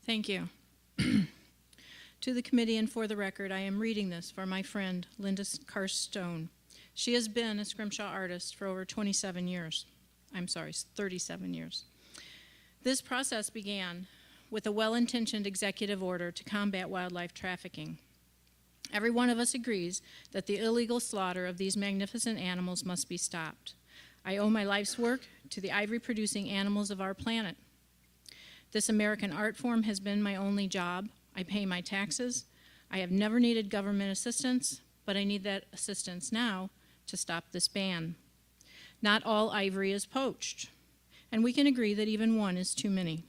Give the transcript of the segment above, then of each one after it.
Thank you. To the committee and for the record, I am reading this for my friend Linda Karst-Stone. She has been a scrimshaw artist for over 37 years. 37 years. This process began with a well-intentioned executive order to combat wildlife trafficking. Every one of us agrees that the illegal slaughter of these magnificent animals must be stopped. I owe my life's work to the ivory-producing animals of our planet. This American art form has been my only job. I pay my taxes. I have never needed government assistance, but I need that assistance now to stop this ban. Not all ivory is poached, and we can agree that even one is too many.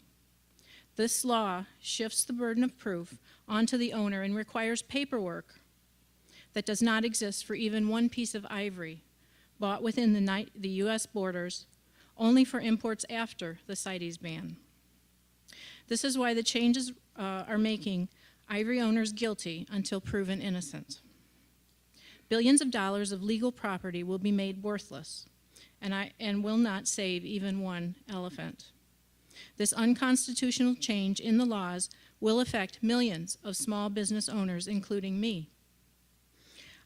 This law shifts the burden of proof onto the owner and requires paperwork that does not exist for even one piece of ivory bought within the U.S. borders, only for imports after the CITES ban. This is why the changes are making ivory owners guilty until proven innocent. Billions of dollars of legal property will be made worthless and will not save even one elephant. This unconstitutional change in the laws will affect millions of small business owners, including me.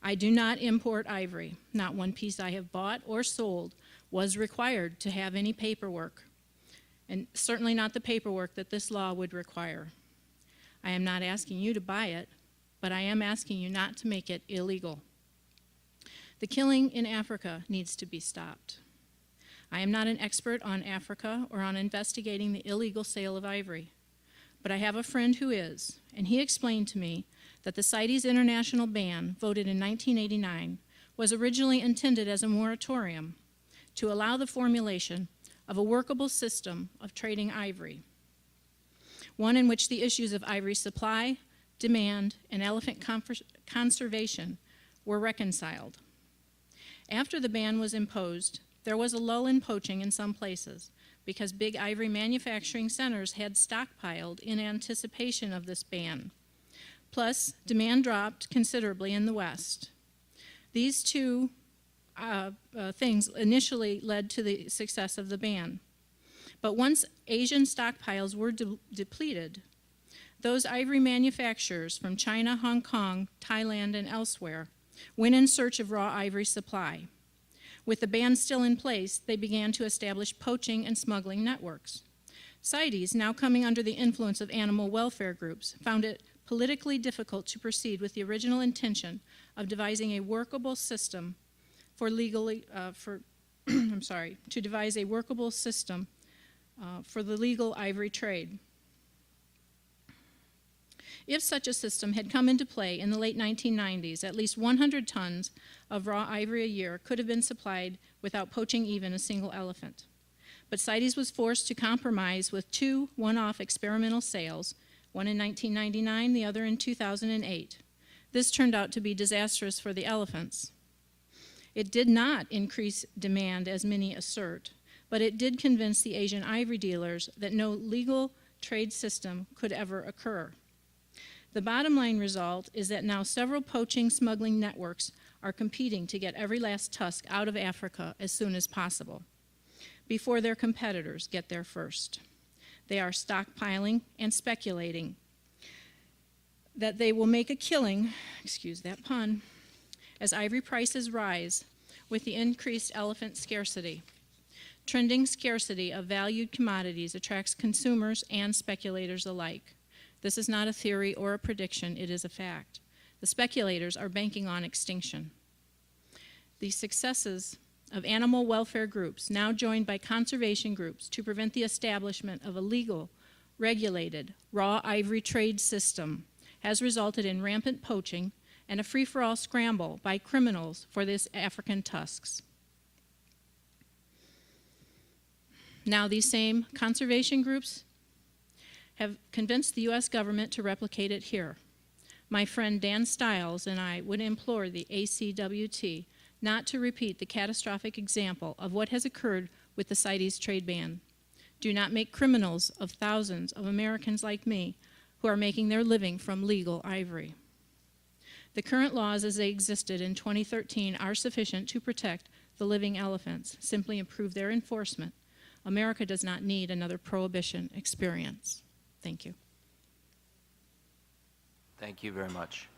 I do not import ivory. Not one piece I have bought or sold was required to have any paperwork, and certainly not the paperwork that this law would require. I am not asking you to buy it, but I am asking you not to make it illegal. The killing in Africa needs to be stopped. I am not an expert on Africa or on investigating the illegal sale of ivory, but I have a friend who is, and he explained to me that the CITES international ban, voted in 1989, was originally intended as a moratorium to allow the formulation of a workable system of trading ivory, one in which the issues of ivory supply, demand, and elephant conservation were reconciled. After the ban was imposed, there was a lull in poaching in some places because big ivory manufacturing centers had stockpiled in anticipation of this ban. Plus, demand dropped considerably in the West. These two things initially led to the success of the ban. But once Asian stockpiles were depleted, those ivory manufacturers from China, Hong Kong, Thailand, and elsewhere went in search of raw ivory supply. With the ban still in place, they began to establish poaching and smuggling networks. CITES, now coming under the influence of animal welfare groups, found it politically difficult to proceed with the original intention of devising a workable system for the legal ivory trade. If such a system had come into play in the late 1990s, at least 100 tons of raw ivory a year could have been supplied without poaching even a single elephant. But CITES was forced to compromise with two one-off experimental sales, one in 1999, the other in 2008. This turned out to be disastrous for the elephants. It did not increase demand, as many assert, but it did convince the Asian ivory dealers that no legal trade system could ever occur. The bottom line result is that now several poaching smuggling networks are competing to get every last tusk out of Africa as soon as possible, before their competitors get there first. They are stockpiling and speculating that they will make a killing, excuse that pun, as ivory prices rise with the increased elephant scarcity. Trending scarcity of valued commodities attracts consumers and speculators alike. This is not a theory or a prediction, it is a fact. The speculators are banking on extinction. The successes of animal welfare groups, now joined by conservation groups, to prevent the establishment of a legal, regulated, raw ivory trade system has resulted in rampant poaching and a free-for-all scramble by criminals for these African tusks. Now these same conservation groups have convinced the U.S. government to replicate it here. My friend Dan Stiles and I would implore the ACWT not to repeat the catastrophic example of what has occurred with the CITES trade ban. Do not make criminals of thousands of Americans like me who are making their living from legal ivory. The current laws as they existed in 2013 are sufficient to protect the living elephants. Simply improve their enforcement. America does not need another prohibition experience. Thank you. Thank you very much.